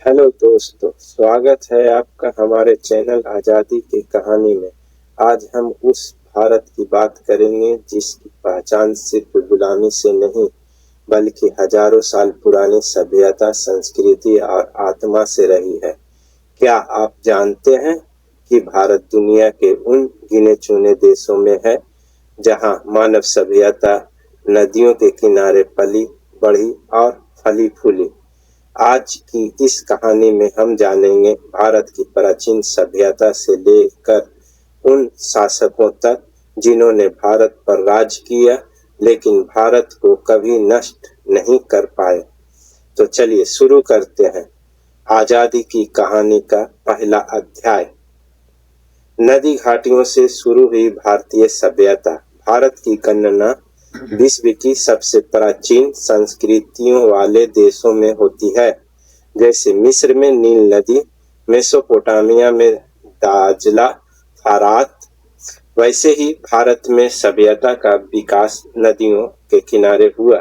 Hello दोस्तों, स्वागत है आपका हमारे चैनल आज़ादी की कहानी में। आज हम उस भारत की बात करेंगे जिसकी पहचान सिर्फ गुलामी से नहीं बल्कि हजारों साल पुरानी सभ्यता, संस्कृति और आत्मा से रही है। क्या आप जानते हैं कि भारत दुनिया के उन गिने चुने देशों में है जहां मानव सभ्यता नदियों के किनारे पली बढ़ी और फली फूली। आज की इस कहानी में हम जानेंगे भारत की प्राचीन सभ्यता से लेकर उन शासकों तक जिन्होंने भारत पर राज किया लेकिन भारत को कभी नष्ट नहीं कर पाए। तो चलिए शुरू करते हैं आजादी की कहानी का पहला अध्याय। नदी घाटियों से शुरू हुई भारतीय सभ्यता। भारत की गणना विश्व की सबसे प्राचीन संस्कृतियों वाले देशों में होती है, जैसे मिस्र में नील नदी, मेसोपोटामिया में दाजला, फरात। वैसे ही भारत में सभ्यता का विकास नदियों के किनारे हुआ,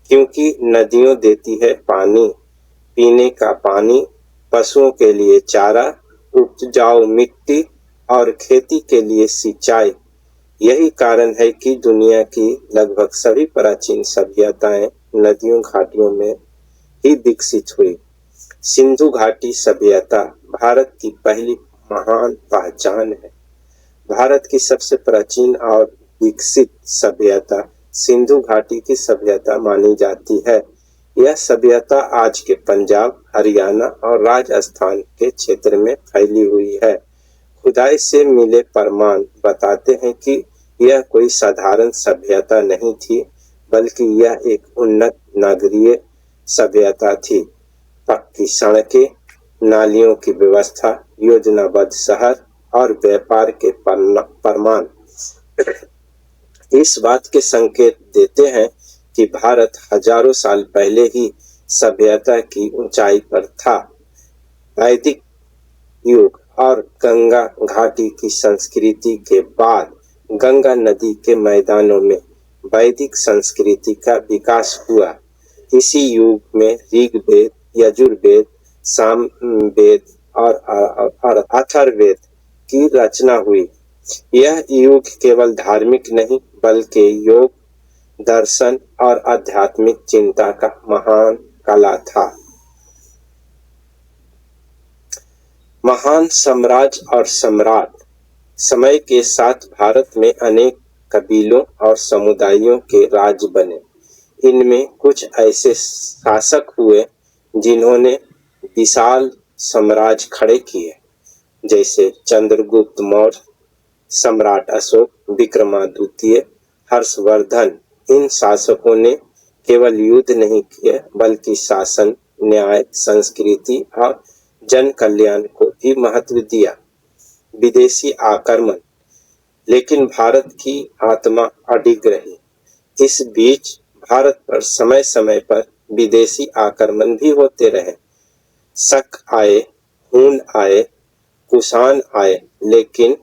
क्योंकि नदियां देती है पानी, पीने का पानी, पशुओं के लिए चारा, उपजाऊ मिट्टी और खेती के लिए सिंचाई। यही कारण है कि दुनिया की लगभग सभी प्राचीन सभ्यताएं नदियों घाटियों में ही विकसित हुई। सिंधु घाटी सभ्यता भारत की पहली महान पहचान है। भारत की सबसे प्राचीन और विकसित सभ्यता सिंधु घाटी की सभ्यता मानी जाती है। यह सभ्यता आज के पंजाब, हरियाणा और राजस्थान के क्षेत्र में फैली हुई है। खुदाई से मिले प्रमाण बताते हैं कि यह कोई साधारण सभ्यता नहीं थी, बल्कि यह एक उन्नत नगरीय सभ्यता थी। पक्की सड़कें, नालियों की व्यवस्था, योजनाबद्ध शहर और व्यापार के प्रमाण इस बात के संकेत देते हैं कि भारत हजारों साल पहले ही सभ्यता की ऊंचाई पर था। वैदिक युग और गंगा घाटी की संस्कृति के बाद गंगा नदी के मैदानों में वैदिक संस्कृति का विकास हुआ। इसी युग में ऋग्वेद, यजुर्वेद, सामवेद और अथर्ववेद की रचना हुई। यह युग केवल धार्मिक नहीं बल्कि योग, दर्शन और आध्यात्मिक चिंता का महान कला था। महान साम्राज्य और सम्राट। समय के साथ भारत में अनेक कबीलों और समुदायों के राज्य बने। इनमें कुछ ऐसे शासक हुए जिन्होंने विशाल साम्राज्य खड़े किए, जैसे चंद्रगुप्त मौर्य, सम्राट अशोक, विक्रमादित्य, हर्षवर्धन। इन शासकों ने केवल युद्ध नहीं किए बल्कि शासन, न्याय, संस्कृति और जन कल्याण को भी महत्व दिया। विदेशी आक्रमण। लेकिन भारत की आत्मा अडिग रही। इस बीच भारत पर समय समय पर विदेशी आक्रमण भी होते रहे। शक आए, हुन आए, कुषाण आए, लेकिन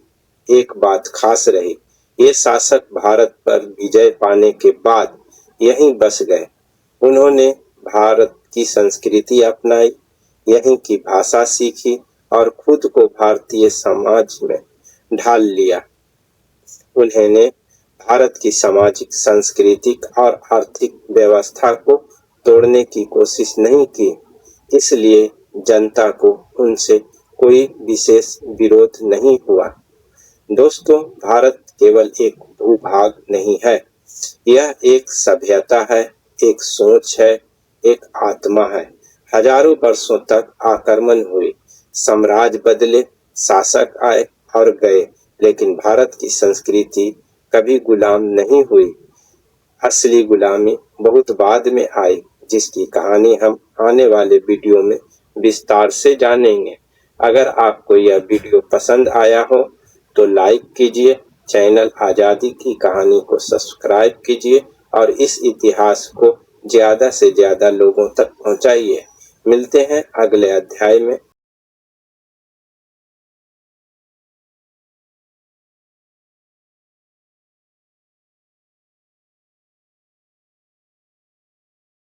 एक बात खास रही, ये शासक भारत पर विजय पाने के बाद यहीं बस गए। उन्होंने भारत की संस्कृति अपनाई, यहीं की भाषा सीखी और खुद को भारतीय समाज में ढाल लिया। उन्होंने भारत की सामाजिक, सांस्कृतिक और आर्थिक व्यवस्था को तोड़ने की कोशिश नहीं की, इसलिए जनता को उनसे कोई विशेष विरोध नहीं हुआ। दोस्तों, भारत केवल एक भूभाग नहीं है, यह एक सभ्यता है, एक सोच है, एक आत्मा है। हजारों वर्षों तक आक्रमण हुए, साम्राज्य बदले, शासक आए और गए, लेकिन भारत की संस्कृति कभी गुलाम नहीं हुई। असली गुलामी बहुत बाद में आई, जिसकी कहानी हम आने वाले वीडियो में विस्तार से जानेंगे। अगर आपको यह वीडियो पसंद आया हो तो लाइक कीजिए, चैनल आज़ादी की कहानी को सब्सक्राइब कीजिए और इस इतिहास को ज़्यादा से ज़्यादा लोगों तक पहुंचाइए। मिलते हैं अगले अध्याय में।